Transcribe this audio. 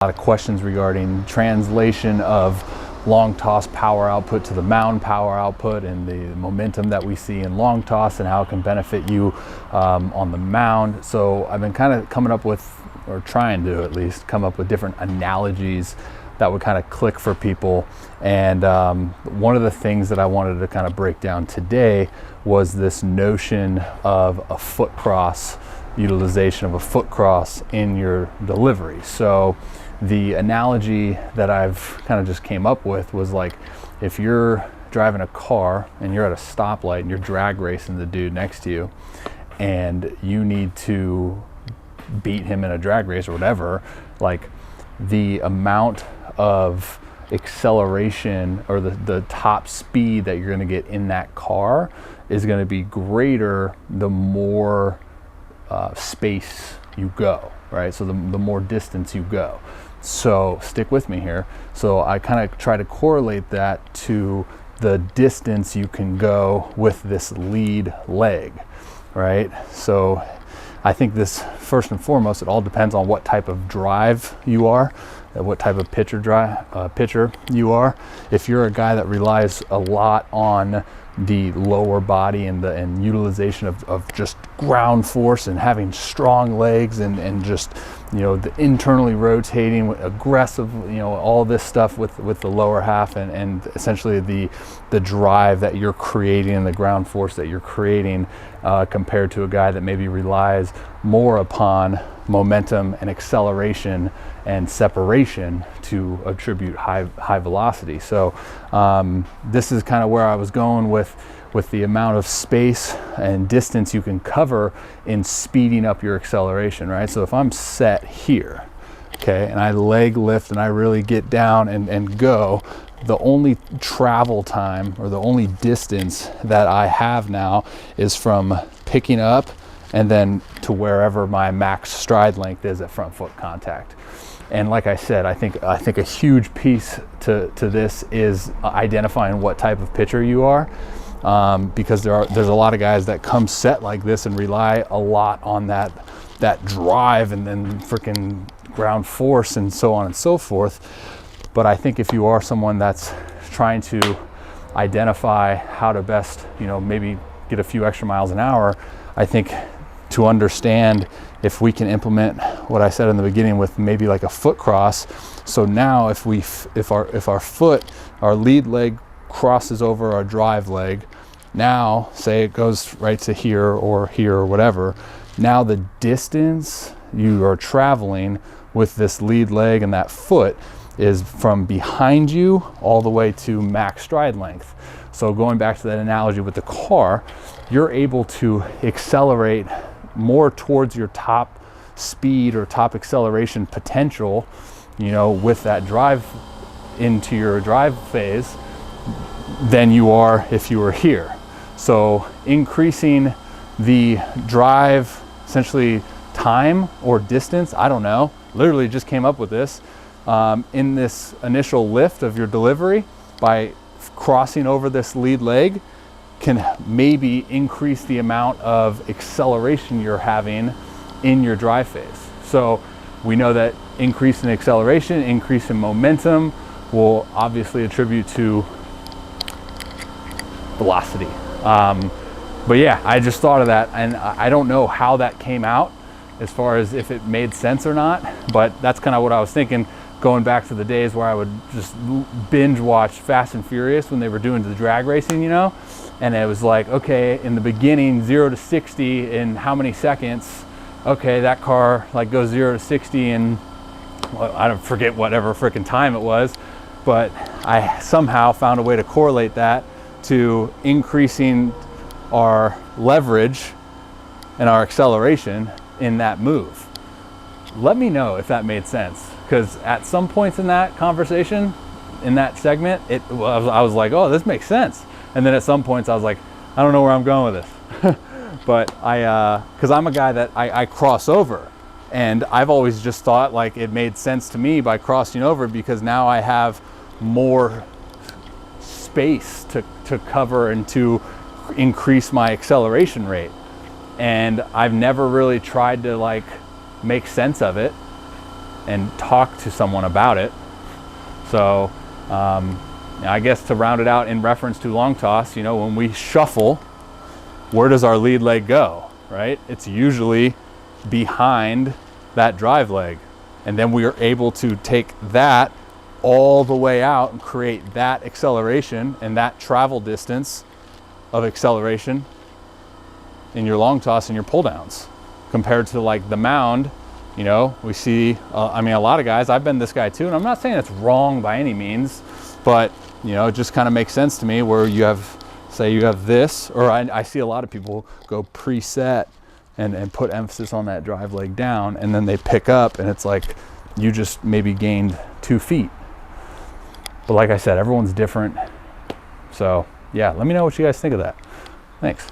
A lot of questions regarding translation of long toss power output to the mound power output and the momentum that we see in long toss and how it can benefit you on the mound. So I've been kind of coming up with, or trying to at least come up with different analogies that would kind of click for people. And one of the things that I wanted to kind of break down today was this notion of a foot cross, utilization of a foot cross in your delivery. So the analogy that I've kind of just came up with was like, if you're driving a car and you're at a stoplight and you're drag racing the dude next to you and you need to beat him in a drag race or whatever, like the amount of acceleration or the top speed that you're going to get in that car is going to be greater the more space you go, right? So the more distance you go. So stick with me here. So I kind of try to correlate that to the distance you can go with this lead leg, right? So I think this, first and foremost, it all depends on what type of drive you are, what type of pitcher you are. If you're a guy that relies a lot on the lower body and utilization of just ground force and having strong legs and just, you know, the internally rotating, aggressive, you know, all this stuff with the lower half and essentially the drive that you're creating and the ground force that you're creating compared to a guy that maybe relies more upon momentum and acceleration and separation to attribute high velocity. So this is kind of where I was going with the amount of space and distance you can cover in speeding up your acceleration, right? So if I'm set here, okay, and I leg lift and I really get down and go, the only travel time or the only distance that I have now is from picking up and then to wherever my max stride length is at front foot contact. And like I said, I think a huge piece to this is identifying what type of pitcher you are, because there's a lot of guys that come set like this and rely a lot on that drive and then freaking ground force and so on and so forth. But I think if you are someone that's trying to identify how to best, you know, maybe get a few extra miles an hour, I think to understand if we can implement what I said in the beginning with maybe like a foot cross. So now if our foot, our lead leg crosses over our drive leg, now say it goes right to here or whatever, now the distance you are traveling with this lead leg and that foot is from behind you all the way to max stride length. So going back to that analogy with the car, you're able to accelerate more towards your top speed or top acceleration potential, you know, with that drive into your drive phase than you are if you were here. So increasing the drive, essentially time or distance, I don't know, literally just came up with this, in this initial lift of your delivery by crossing over this lead leg can maybe increase the amount of acceleration you're having in your drive phase. So we know that increase in acceleration, increase in momentum will obviously attribute to velocity. But yeah, I just thought of that, and I don't know how that came out as far as if it made sense or not, but that's kind of what I was thinking, going back to the days where I would just binge watch Fast and Furious when they were doing the drag racing, you know? And it was like, okay, in the beginning, 0 to 60 in how many seconds? Okay, that car like goes 0 to 60 in, well, I don't forget whatever freaking time it was, but I somehow found a way to correlate that to increasing our leverage and our acceleration in that move. Let me know if that made sense, because at some points in that conversation, in that segment, I was like, oh, this makes sense. And then at some points I was like, I don't know where I'm going with this. But because I'm a guy that I cross over, and I've always just thought like it made sense to me by crossing over because now I have more space to cover and to increase my acceleration rate. And I've never really tried to like make sense of it. and talk to someone about it. So I guess to round it out in reference to long toss, you know, when we shuffle, where does our lead leg go, right? It's usually behind that drive leg. And then we are able to take that all the way out and create that acceleration and that travel distance of acceleration in your long toss and your pull downs, compared to like the mound. You know, we see, I mean, a lot of guys, I've been this guy too, and I'm not saying it's wrong by any means, but you know, it just kind of makes sense to me where you have, say you have this, or I see a lot of people go preset and put emphasis on that drive leg down, and then they pick up and it's like you just maybe gained 2 feet. But like I said, everyone's different. So yeah, let me know what you guys think of that. Thanks.